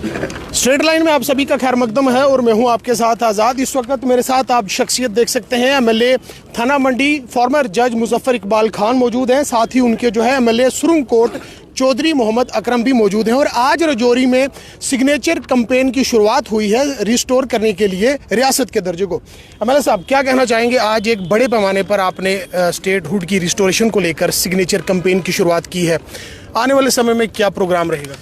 Straight line में आप सभी का खैर मकदम है और मैं हूं आपके साथ आज़ाद। इस वक्त मेरे साथ आप शख्सियत देख सकते हैं, एमएलए थाना मंडी फॉर्मर जज मुजफ्फर इकबाल खान मौजूद हैं। साथ ही उनके जो है एमएलए सुरंग कोट चौधरी मोहम्मद अकरम भी मौजूद हैं। और आज रजौरी में सिग्नेचर कैंपेन की शुरुआत हुई है रिस्टोर करने के लिए रियासत के दर्जे को। एमएलए साहब, क्या कहना चाहेंगे? आज एक बड़े पैमाने पर आपने स्टेट हुड की रिस्टोरेशन को लेकर सिग्नेचर कैंपेन की शुरुआत की है। आने वाले समय में क्या प्रोग्राम रहेगा?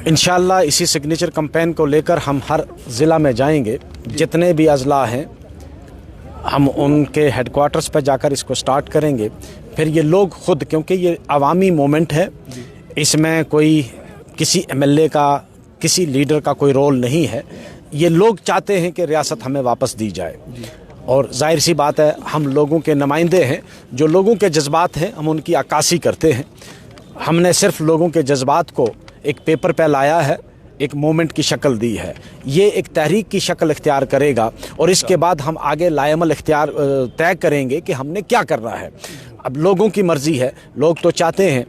इंशाअल्लाह इसी सिग्नेचर कैंपेन को लेकर हम हर ज़िला में जाएंगे। जितने भी अजला हैं हम उनके हेडक्वार्टर्स पर जाकर इसको स्टार्ट करेंगे। फिर ये लोग खुद, क्योंकि ये अवामी मूवमेंट है, इसमें कोई किसी एमएलए का, किसी लीडर का कोई रोल नहीं है। ये लोग चाहते हैं कि रियासत हमें वापस दी जाए और जाहिर सी बात है हम लोगों के नुमाइंदे हैं। जो लोगों के जज्बात हैं हम उनकी अक्कासी करते हैं। हमने सिर्फ लोगों के जज्बात को एक पेपर पे लाया है, एक मूवमेंट की शक्ल दी है। ये एक तहरीक की शक्ल इख्तियार करेगा और इसके बाद हम आगे लाएमल इख्तियार तय करेंगे कि हमने क्या करना है। अब लोगों की मर्ज़ी है। लोग तो चाहते हैं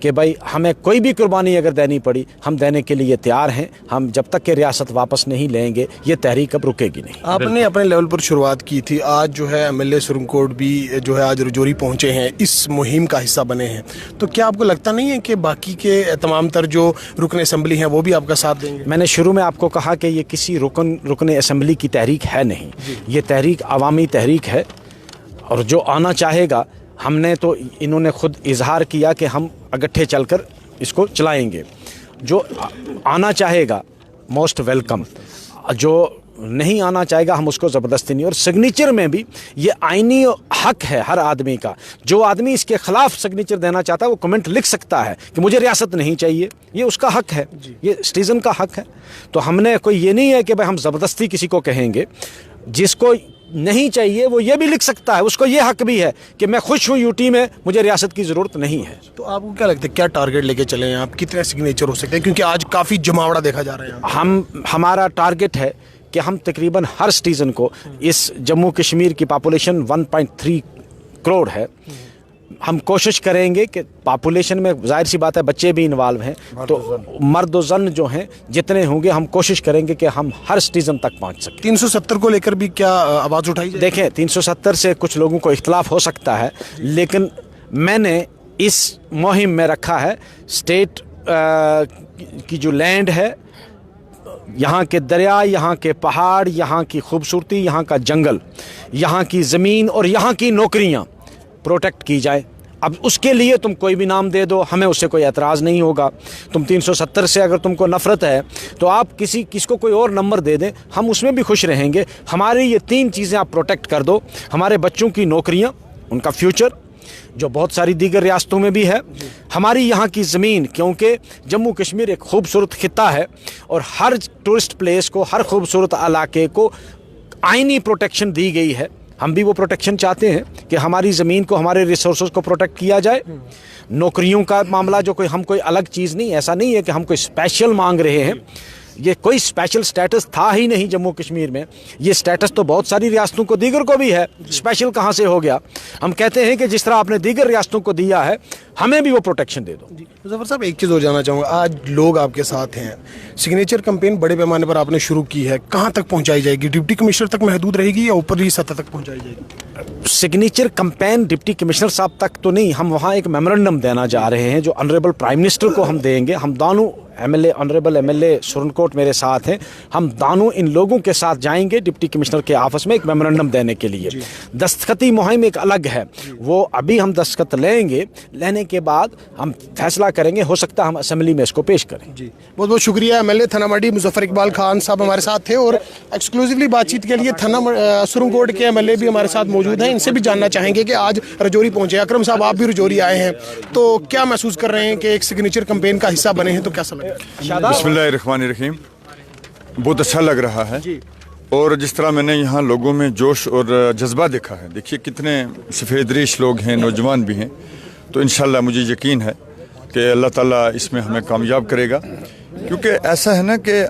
कि भाई हमें कोई भी कुर्बानी अगर देनी पड़ी हम देने के लिए तैयार हैं। हम जब तक कि रियासत वापस नहीं लेंगे ये तहरीक अब रुकेगी नहीं। आपने अपने लेवल पर शुरुआत की थी, आज जो है एमएलए सुरंग कोट भी जो है आज रजौरी पहुंचे हैं, इस मुहिम का हिस्सा बने हैं। तो क्या आपको लगता नहीं है कि बाकी के तमाम तर जो रुकन असम्बली हैं वो भी आपका साथ देंगे? मैंने शुरू में आपको कहा कि ये किसी रुकन असम्बली की तहरीक है नहीं, ये तहरीक अवामी तहरीक है। और जो आना चाहेगा, हमने तो इन्होंने खुद इजहार किया कि हम अगट्ठे चलकर इसको चलाएंगे। जो आना चाहेगा मोस्ट वेलकम, जो नहीं आना चाहेगा हम उसको ज़बरदस्ती नहीं। और सिग्नेचर में भी ये आईनी हक है हर आदमी का। जो आदमी इसके ख़िलाफ़ सिग्नेचर देना चाहता है वो कमेंट लिख सकता है कि मुझे रियासत नहीं चाहिए, ये उसका हक है, ये सिटीज़न का हक है। तो हमने कोई ये नहीं है कि भाई हम ज़बरदस्ती किसी को कहेंगे। जिसको नहीं चाहिए वो ये भी लिख सकता है, उसको ये हक भी है कि मैं खुश हूँ यूटी में, मुझे रियासत की ज़रूरत नहीं है। तो आपको क्या लगता है क्या टारगेट लेके चले हैं आप? कितने सिग्नेचर हो सकते हैं? क्योंकि आज काफ़ी जमावड़ा देखा जा रहा है। हमारा टारगेट है कि हम तकरीबन हर सिटीज़न को, इस जम्मू कश्मीर की पॉपुलेशन 1.3 करोड़ है, हम कोशिश करेंगे कि पॉपुलेशन में जाहिर सी बात है बच्चे भी इन्वॉल्व हैं, तो मर्द और जन जो हैं जितने होंगे हम कोशिश करेंगे कि हम हर सिटीज़न तक पहुंच सकें। 370 को लेकर भी क्या आवाज़ उठाई जाए? देखें, 370 से कुछ लोगों को इख्तलाफ हो सकता है, लेकिन मैंने इस मुहिम में रखा है स्टेट की जो लैंड है, यहाँ के दरिया, यहाँ के पहाड़, यहाँ की खूबसूरती, यहाँ का जंगल, यहाँ की ज़मीन और यहाँ की नौकरियाँ प्रोटेक्ट की जाए। अब उसके लिए तुम कोई भी नाम दे दो, हमें उससे कोई एतराज़ नहीं होगा। तुम 370 से अगर तुमको नफ़रत है तो आप किसको कोई और नंबर दे दें, हम उसमें भी खुश रहेंगे। हमारी ये 3 चीज़ें आप प्रोटेक्ट कर दो, हमारे बच्चों की नौकरियाँ, उनका फ्यूचर जो बहुत सारी दीगर रियासतों में भी है, हमारी यहाँ की ज़मीन, क्योंकि जम्मू कश्मीर एक खूबसूरत खित्ता है और हर टूरिस्ट प्लेस को, हर खूबसूरत इलाके को आईनी प्रोटेक्शन दी गई है। हम भी वो प्रोटेक्शन चाहते हैं कि हमारी ज़मीन को, हमारे रिसोर्सेज को प्रोटेक्ट किया जाए। नौकरियों का मामला जो हम कोई अलग चीज़ नहीं, ऐसा नहीं है कि हम कोई स्पेशल मांग रहे हैं। ये कोई स्पेशल स्टेटस था ही नहीं जम्मू कश्मीर में। ये स्टेटस तो बहुत सारी रियासतों को दीगर को भी है, स्पेशल कहाँ से हो गया? हम कहते हैं कि जिस तरह आपने दीगर रियासतों को दिया है हमें भी वो प्रोटेक्शन दे दो। मुजफ्फर साहब, एक चीज़ हो जाना चाहूँगा, आज लोग आपके साथ हैं, सिग्नेचर कैंपेन बड़े पैमाने पर आपने शुरू की है, कहाँ तक पहुँचाई जाएगी? डिप्टी कमिश्नर तक महदूद रहेगी या ऊपरी सतह तक पहुँचाई जाएगी? सिग्नेचर कैंपेन डिप्टी कमिश्नर साहब तक तो नहीं, हम वहाँ एक मेमोरेंडम देना जा रहे हैं जो ऑनरेबल प्राइम मिनिस्टर को हम देंगे। हम दोनों ऑनरेबल एमएलए सुरंग कोट मेरे साथ हैं, हम दोनों इन लोगों के साथ जाएंगे डिप्टी कमिश्नर के ऑफिस में एक मेमोरेंडम देने के लिए। दस्तखती मुहिम एक अलग है, वो अभी हम दस्तखत लेंगे, लेने के बाद हम फैसला करेंगे, हो सकता है हम असेंबली में इसको पेश करें। जी, बहुत बहुत शुक्रिया। एमएलए थाना मंडी मुजफ्फर इकबाल खान साहब हमारे साथ थे और एक्सक्लूसिवली बातचीत के लिए थाना सुरंग कोट के एमएलए भी हमारे साथ मौजूद हैं। इनसे भी जानना चाहेंगे कि आज रजौरी पहुंचे। अकरम साहब, आप भी रजौरी आए हैं, तो क्या महसूस कर रहे हैं कि एक सिग्नेचर कैंपेन का हिस्सा बने हैं, तो कैसा लगा? बिस्मिल्लाहिर्रहमानिर्रहीम, बहुत अच्छा लग रहा है। और जिस तरह मैंने यहाँ लोगों में जोश और जज्बा देखा है, देखिए कितने सफ़ेद रेश लोग हैं, नौजवान भी हैं, तो इंशाल्लाह मुझे यकीन है कि अल्लाह ताला इसमें हमें कामयाब करेगा। क्योंकि ऐसा है ना कि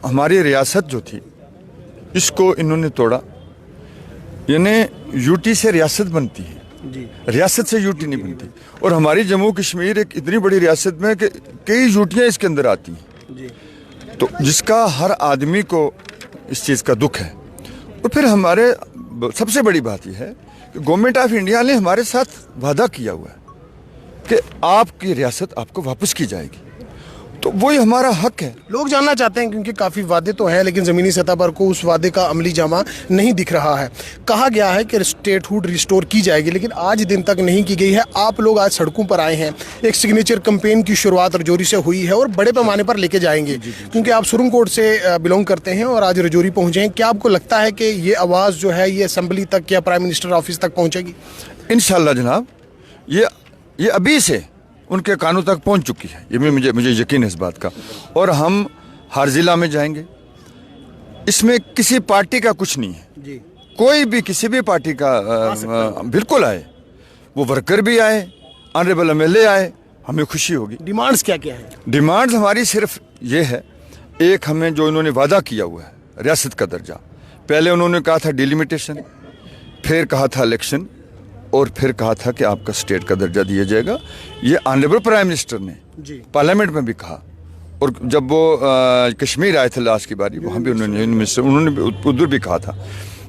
हमारी रियासत जो थी इसको इन्होंने तोड़ा। यानी यूटी से रियासत बनती है, रियासत से यूटी नहीं बनती। और हमारी जम्मू कश्मीर एक इतनी बड़ी रियासत में कि कई यूटियाँ इसके अंदर आती हैं। तो जिसका हर आदमी को इस चीज़ का दुख है। और फिर हमारे सबसे बड़ी बात यह है कि गवर्नमेंट ऑफ इंडिया ने हमारे साथ वादा किया हुआ है कि आपकी रियासत आपको वापस की जाएगी, तो वही हमारा हक है। लोग जानना चाहते हैं क्योंकि काफ़ी वादे तो हैं लेकिन ज़मीनी सतह पर को उस वादे का अमली जामा नहीं दिख रहा है। कहा गया है कि स्टेटहुड रिस्टोर की जाएगी लेकिन आज दिन तक नहीं की गई है। आप लोग आज सड़कों पर आए हैं, एक सिग्नेचर कैंपेन की शुरुआत रजौरी से हुई है और बड़े पैमाने पर लेके जाएंगे क्योंकि आप सुरंग कोट से बिलोंग करते हैं और आज रजौरी पहुँचे हैं। क्या आपको लगता है कि ये आवाज़ जो है ये असम्बली तक या प्राइम मिनिस्टर ऑफिस तक पहुँचेगी? इंशाल्लाह जनाब, ये अभी से उनके कानों तक पहुंच चुकी है, ये मुझे यकीन है इस बात का। और हम हर ज़िला में जाएंगे। इसमें किसी पार्टी का कुछ नहीं है जी। कोई भी किसी भी पार्टी का बिल्कुल आए, वो वर्कर भी आए, ऑनरेबल एमएलए आए, हमें खुशी होगी। डिमांड्स क्या क्या है? डिमांड्स हमारी सिर्फ ये है, एक हमें जो इन्होंने वादा किया हुआ है रियासत का दर्जा, पहले उन्होंने कहा था डिलिमिटेशन, फिर कहा था इलेक्शन और फिर कहा था कि आपका स्टेट का दर्जा दिया जाएगा। ये ऑनरेबल प्राइम मिनिस्टर ने पार्लियामेंट में भी कहा और जब वो कश्मीर आए थे लास्ट की बारी, वहाँ भी उन्होंने उधर भी कहा था।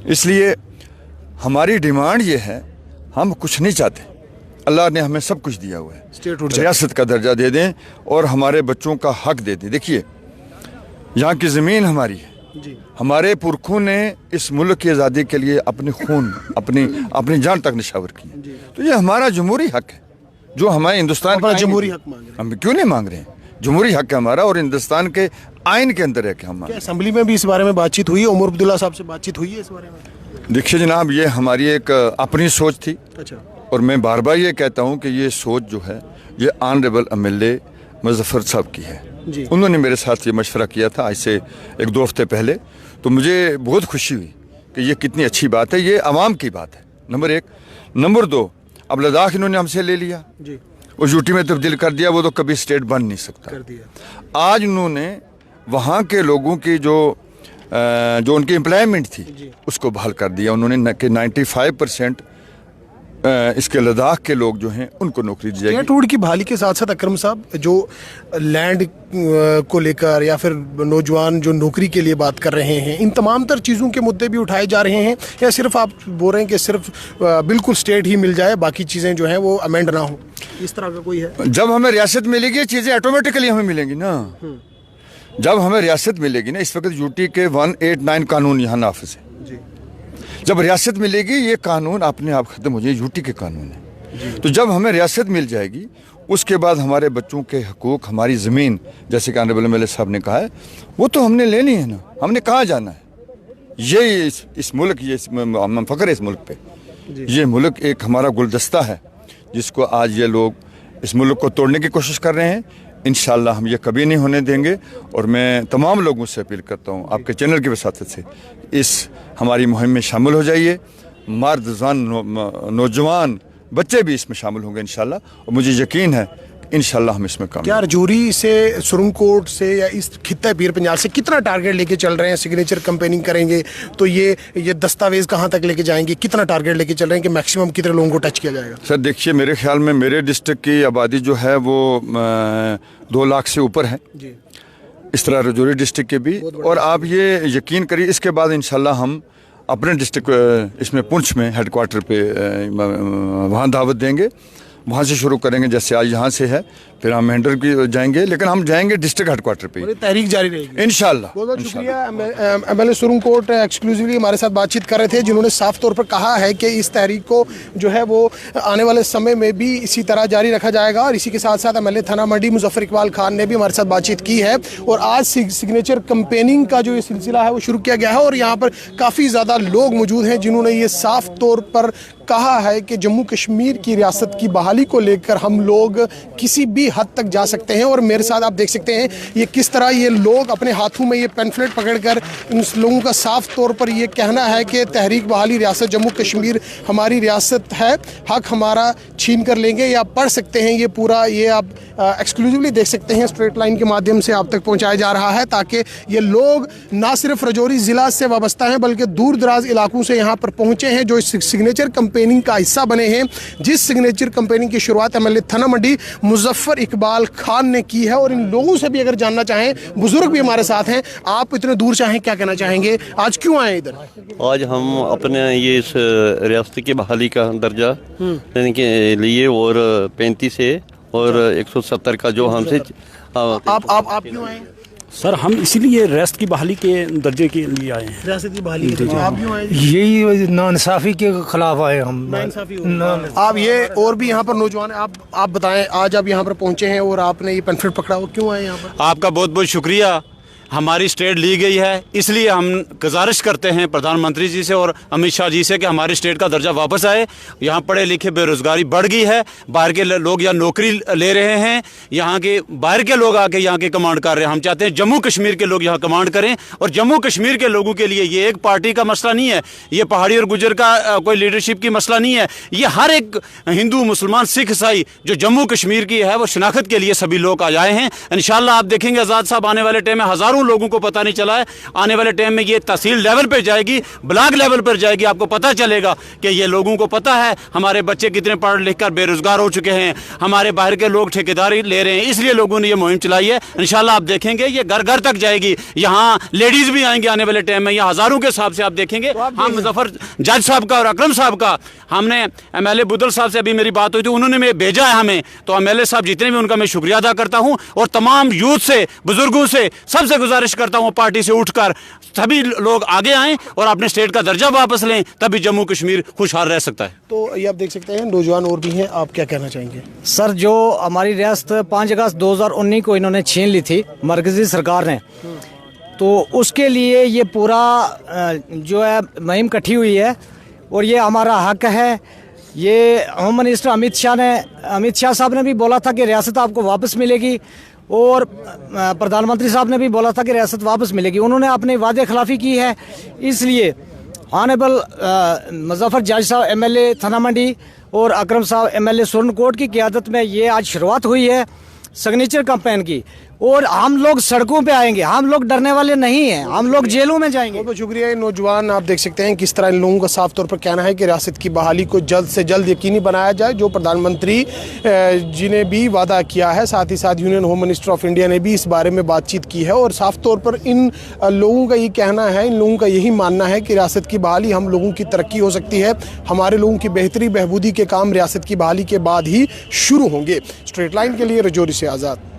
इसलिए हमारी डिमांड ये है, हम कुछ नहीं चाहते, अल्लाह ने हमें सब कुछ दिया हुआ है, रियासत का दर्जा दे दें और हमारे बच्चों का हक दे दें। देखिए, यहाँ की ज़मीन हमारी है जी। हमारे पुरखों ने इस मुल्क की आज़ादी के लिए अपनी खून अपनी जान तक निछावर की, तो ये हमारा जमहूरी हक है जो हमारे हिंदुस्तान का जमहूरी हक मांग रहे हैं। हम क्यों नहीं मांग रहे हैं? जमहूरी हक है हमारा और हिंदुस्तान के आइन के अंदर है कि हम। असेंबली में भी इस बारे में बातचीत हुई? उमर अब्दुल्ला साहब से बातचीत हुई है इस बारे में? देखिए जनाब, ये हमारी एक अपनी सोच थी। अच्छा। और मैं बार बार ये कहता हूँ कि ये सोच जो है ये ऑनरेबल एमएलए मुजफ्फर साहब की है। उन्होंने मेरे साथ ये मशवरा किया था आज से 1-2 हफ्ते पहले, तो मुझे बहुत खुशी हुई कि ये कितनी अच्छी बात है, ये आवाम की बात है, नंबर 1। नंबर 2, अब लद्दाख इन्होंने हमसे ले लिया जी, और यूटी में तब्दील कर दिया, वो तो कभी स्टेट बन नहीं सकता कर दिया। आज उन्होंने वहाँ के लोगों की जो उनकी एम्प्लॉयमेंट थी उसको बहाल कर दिया उन्होंने कि 95% इसके लद्दाख के लोग जो हैं उनको नौकरी दी जाएगी। स्टेटहुड की बहाली के साथ साथ अकरम साहब, जो लैंड को लेकर या फिर नौजवान जो नौकरी के लिए बात कर रहे हैं, इन तमाम तर चीज़ों के मुद्दे भी उठाए जा रहे हैं, या सिर्फ आप बोल रहे हैं कि सिर्फ बिल्कुल स्टेट ही मिल जाए, बाकी चीज़ें जो हैं वो अमेंड ना हो, इस तरह का कोई है? जब हमें रियासत मिलेगी चीज़ें ऑटोमेटिकली हमें मिलेंगी ना। जब हमें रियासत मिलेगी ना, इस वक्त यूटी के 189 कानून यहाँ नाफिज है। जब रियासत मिलेगी ये कानून अपने आप ख़त्म हो जाए, यूटी के कानून है। तो जब हमें रियासत मिल जाएगी उसके बाद हमारे बच्चों के हकूक़, हमारी ज़मीन, जैसे कि ऑनरेबल एमएलए साहब ने कहा है, वो तो हमने लेनी है ना। हमने कहाँ जाना है? ये इस मुल्क, ये हम फ़ख्र है इस मुल्क पे। ये मुल्क एक हमारा गुलदस्ता है जिसको आज ये लोग इस मुल्क को तोड़ने की कोशिश कर रहे हैं। इंशाअल्लाह हम ये कभी नहीं होने देंगे। और मैं तमाम लोगों से अपील करता हूँ, आपके चैनल की वसातत से, इस हमारी मुहिम में शामिल हो जाइए। मर्द, जन, नौजवान, बच्चे भी इसमें शामिल होंगे इंशाअल्लाह, और मुझे यकीन है इंशाअल्लाह हम इसमें काम। क्या रजौरी से, सुरंग कोट से या इस खित्ता पीर पंजाल से कितना टारगेट लेके चल रहे हैं? सिग्नेचर कैंपेनिंग करेंगे तो ये दस्तावेज कहाँ तक लेके जाएंगे? कितना टारगेट लेके चल रहे हैं कि मैक्सिमम कितने लोगों को टच किया जाएगा? सर देखिए, मेरे ख्याल में मेरे डिस्ट्रिक्ट की आबादी जो है वो 2 लाख से ऊपर है जी। इस तरह रजौरी डिस्ट्रिक्ट के भी। और आप ये यकीन करिए, इसके बाद इंशाल्लाह हम अपने डिस्ट्रिक्ट इसमें पुंछ में हेडक्वार्टर पे वहाँ दावत देंगे, वहाँ से शुरू करेंगे। जैसे आज यहाँ से है, फिर हम हैंडल की जाएंगे, लेकिन हम जाएंगे डिस्ट्रिक्ट हेडक्वार्टर पे। तहरीक जारी रहेगी इंशाल्लाह। बहुत शुक्रिया। एमएलए सुरंग कोट एक्सक्लूसिवली हमारे साथ बातचीत कर रहे थे, जिन्होंने साफ तौर पर कहा है कि इस तहरीक को जो है वो आने वाले समय में भी इसी तरह जारी रखा जाएगा। और इसी के साथ साथ एमएलए थाना मंडी मुजफ्फर इकबाल खान ने भी हमारे साथ बातचीत की है। और आज सिग्नेचर कैंपेनिंग का जो ये सिलसिला है वो शुरू किया गया है, और यहाँ पर काफ़ी ज़्यादा लोग मौजूद हैं जिन्होंने ये साफ तौर पर कहा है कि जम्मू कश्मीर की रियासत की बहाली को लेकर हम लोग किसी भी हद तक जा सकते हैं। और मेरे साथ आप देख सकते हैं ये किस तरह ये लोग अपने हाथों में ये पैम्फलेट पकड़कर इन लोगों का साफ तौर पर ये कहना है कि तहरीक बहाली रियासत जम्मू कश्मीर हमारी रियासत है, हक हमारा छीन कर लेंगे। या पढ़ सकते हैं ये पूरा, ये आप एक्सक्लूसिवली देख सकते हैं, स्ट्रेट लाइन के माध्यम से आप तक पहुँचाया जा रहा है, ताकि ये लोग ना सिर्फ रजौरी ज़िला से वाबस्ता हैं बल्कि दूर दराज इलाकों से यहाँ पर पहुँचे हैं, जो इस सिग्नेचर कैंपेनिंग का हिस्सा बने हैं। जिस सिग्नेचर कैंपेनिंग की शुरुआत एमएलए थाना मंडी मुजफ्फर इकबाल खान ने की है। और इन लोगों से भी अगर जानना चाहें, बुजुर्ग भी हमारे साथ हैं, आप इतने दूर चाहें, क्या कहना चाहेंगे, आज क्यों आए इधर? आज हम अपने ये इस रियासत की बहाली का दर्जा देने के लिए और 35 से और 170 का जो हमसे आप क्यों आए? सर हम इसीलिए रियासत की बहाली के दर्जे के लिए आए हैं। रियासत की बहाली के लिए आप क्यों आए? यही नाइंसाफी के खिलाफ आए हम। आप ये और भी यहाँ पर नौजवान हैं, आप बताएं, आज आप यहाँ पर पहुँचे हैं और आपने ये पेम्फलेट पकड़ा हुआ, क्यों आए यहाँ पर? आपका बहुत बहुत शुक्रिया। हमारी स्टेट ली गई है, इसलिए हम गुजारिश करते हैं प्रधानमंत्री जी से और अमित शाह जी से कि हमारी स्टेट का दर्जा वापस आए। यहाँ पढ़े लिखे बेरोजगारी बढ़ गई है, बाहर के लोग यहाँ नौकरी ले रहे हैं, यहाँ के बाहर के लोग आके यहाँ के कमांड कर रहे हैं। हम चाहते हैं जम्मू कश्मीर के लोग यहाँ कमांड करें। और जम्मू कश्मीर के लोगों के लिए ये एक पार्टी का मसला नहीं है, ये पहाड़ी और गुजर का कोई लीडरशिप की मसला नहीं है, ये हर एक हिंदू मुसलमान सिख ईसाई जो जम्मू कश्मीर की है वो शनाख्त के लिए सभी लोग आज आए हैं। इंशाल्लाह आप देखेंगे आज़ाद साहब आने वाले टाइम में हज़ारों लोगों को पता नहीं चला है, आने वाले टाइम में ये तहसील लेवल पे जाएगी, ब्लॉक लेवल पर जाएगी, आपको पता चलेगा कि ये लोगों को पता है हमारे बच्चे कितने पढ़ लिख कर बेरोजगार हो चुके हैं, हमारे बाहर के लोग ठेकेदारी ले रहे हैं, इसलिए लोगों ने ये मुहिम चलाई है। इंशाल्लाह आप देखेंगे ये घर घर तक जाएगी, यहाँ लेडीज भी आएंगे आने वाले टाइम में, यहाँ हज़ारों के हिसाब से आप देखेंगे। हम मुजफ्फर जज साहब का और अकरम साहब का, हमने MLA बुदल साहब से अभी मेरी बात हुई थी, उन्होंने मैं भेजा है हमें, तो MLA साहब जितने भी उनका मैं शुक्रिया अदा करता हूँ। और तमाम यूथ से, बुजुर्गों से, सबसे गुजारिश करता हूँ पार्टी से उठकर सभी लोग आगे आएं और अपने स्टेट का दर्जा वापस लें, तभी जम्मू कश्मीर खुशहाल रह सकता है। तो ये आप देख सकते हैं नौजवान और भी हैं, आप क्या कहना चाहेंगे? सर जो हमारी रियासत 5 अगस्त 2019 को इन्होंने छीन ली थी मरकजी सरकार ने, तो उसके लिए ये पूरा जो है मुहिम इकट्ठी हुई है और ये हमारा हक है। ये होम मिनिस्टर अमित शाह साहब ने भी बोला था कि रियासत आपको वापस मिलेगी और प्रधानमंत्री साहब ने भी बोला था कि रियासत वापस मिलेगी। उन्होंने अपने वादे खिलाफी की है, इसलिए ऑनरेबल मुजफ्फर जज साहब MLA थाना मंडी और अकरम साहब MLA सुरनकोट की क़यादत में ये आज शुरुआत हुई है सिग्नेचर कैंपेन की। और हम लोग सड़कों पे आएंगे, हम लोग डरने वाले नहीं हैं, हम लोग जेलों में जाएंगे। बहुत बहुत शुक्रिया। ये नौजवान आप देख सकते हैं किस तरह इन लोगों का साफ तौर पर कहना है कि रियासत की बहाली को जल्द से जल्द यकीनी बनाया जाए, जो प्रधानमंत्री जी ने भी वादा किया है। साथ ही साथ union home minister of India ने भी इस बारे में बातचीत की है और साफ तौर पर इन लोगों का ये कहना है, इन लोगों का यही मानना है कि रियासत की बहाली हम लोगों की तरक्की हो सकती है, हमारे लोगों की बेहतरी बहबूदी के काम रियासत की बहाली के बाद ही शुरू होंगे। स्ट्रेट लाइन के लिए रजौरी से आज़ाद।